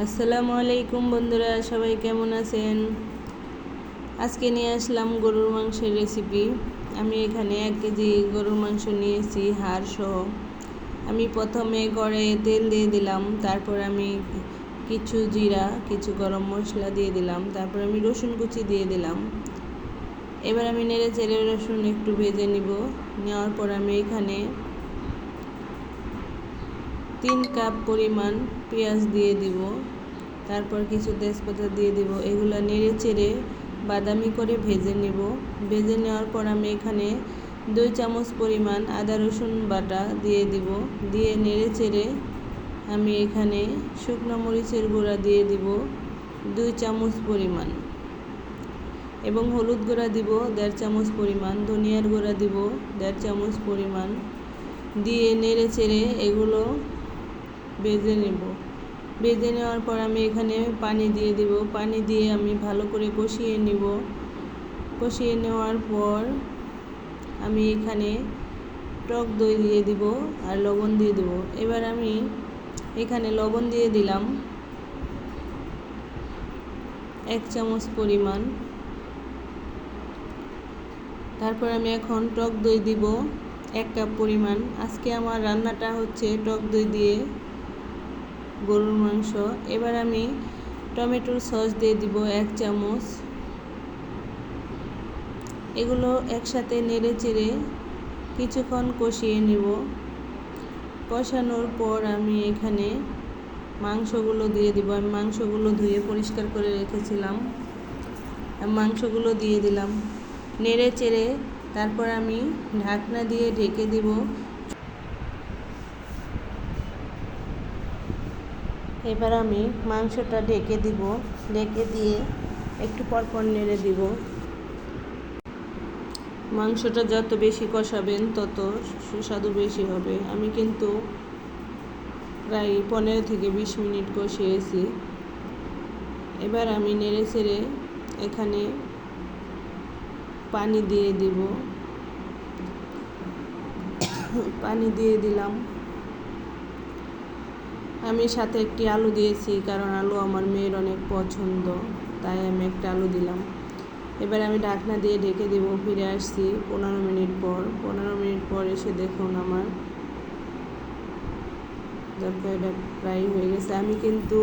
আসসালামু আলাইকুম বন্ধুরা, সবাই কেমন আছেন? আজকে নিয়ে আসলাম গরুর মাংসের রেসিপি। আমি এখানে 1 কেজি গরুর মাংস নিয়েছি হাড় সহ। আমি প্রথমে কড়াইয়ে তেল দিয়ে দিলাম, তারপর আমি কিছু জিরা, কিছু গরম মশলা দিয়ে দিলাম, তারপর আমি রসুন কুচি দিয়ে দিলাম। এবার আমি নেড়ে চেড়ে রসুন একটু ভেজে নেওয়ার পর আমি এখানে 3 কাপ পরিমাণ পেঁয়াজ দিয়ে দিব, তারপর কিছু তেজপাতা দিয়ে দিব। এগুলো নেড়ে চেড়ে বাদামি করে ভেজে নেব। ভেজে নেওয়ার পর আমি এখানে 2 চামচ পরিমাণ আদা রসুন বাটা দিয়ে দিব। দিয়ে নেড়ে চেড়ে আমি এখানে শুকনো মরিচের গুঁড়া দিয়ে দিব 2 চামচ পরিমাণ, এবং হলুদ গুঁড়া দিব 1.5 চামচ পরিমাণ, ধনিয়ার গুঁড়া দিব 1.5 চামচ পরিমাণ। দিয়ে নেড়ে চেড়ে এগুলো ভেজে নেব। ভেজে নেওয়ার পর আমি এখানে পানি দিয়ে দিব। পানি দিয়ে আমি ভালো করে কষিয়ে নেব। কষিয়ে নেওয়ার পর আমি এখানে টক দই দিয়ে দিব আর লবণ দিয়ে দিব। এবার আমি এখানে লবণ দিয়ে দিলাম 1 চামচ পরিমাণ। তারপর আমি এখন টক দই দিব 1 কাপ পরিমাণ। আজকে আমার রান্নাটা হচ্ছে টক দই দিয়ে গরুর মাংস। এবার আমি টমেটোর সস দিয়ে দিব 1 চামচ। এগুলো একসাথে নেড়ে চেড়ে কিছুক্ষণ কষিয়ে নেব। কষানোর পর আমি এখানে মাংসগুলো দিয়ে দিব। আমি মাংসগুলো ধুয়ে পরিষ্কার করে রেখেছিলাম, মাংসগুলো দিয়ে দিলাম। নেড়ে চেড়ে তারপর আমি ঢাকনা দিয়ে ঢেকে দিব। এবার আমি মাংসটা ঢেকে দিব। ঢেকে দিয়ে একটু পরপর নেড়ে দিব। মাংসটা যত বেশি কষাবেন তত সুস্বাদু বেশি হবে। আমি কিন্তু প্রায় 15 থেকে 20 মিনিট কষিয়েছি। এবার আমি নেড়ে চেড়ে এখানে পানি দিয়ে দিব। পানি দিয়ে দিলাম। আমি সাথে একটি আলু দিয়েছি, কারণ আলু আমার মেয়ের অনেক পছন্দ, তাই আমি একটা আলু দিলাম। এবার আমি ঢাকনা দিয়ে ঢেকে দেব। ফিরে আসছি 15 মিনিট পর। 15 মিনিট পর এসে দেখুন আমার তরকারিটা প্রায় হয়ে গেছে। আমি কিন্তু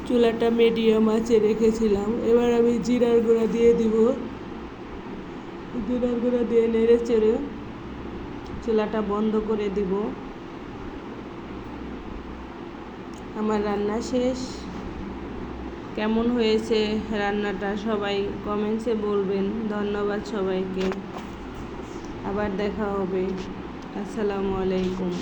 চুলাটা মিডিয়াম আঁচে রেখেছিলাম। এবার আমি জিরার গুঁড়া দিয়ে দিব। জিরার গুঁড়া দিয়ে নেড়ে চেড়ে চুলাটা বন্ধ করে দিব। আমার রান্না শেষ। কেমন হয়েছে রান্নাটা সবাই কমেন্টসে বলবেন। ধন্যবাদ সবাইকে। আবার দেখা হবে। আসসালামু আলাইকুম।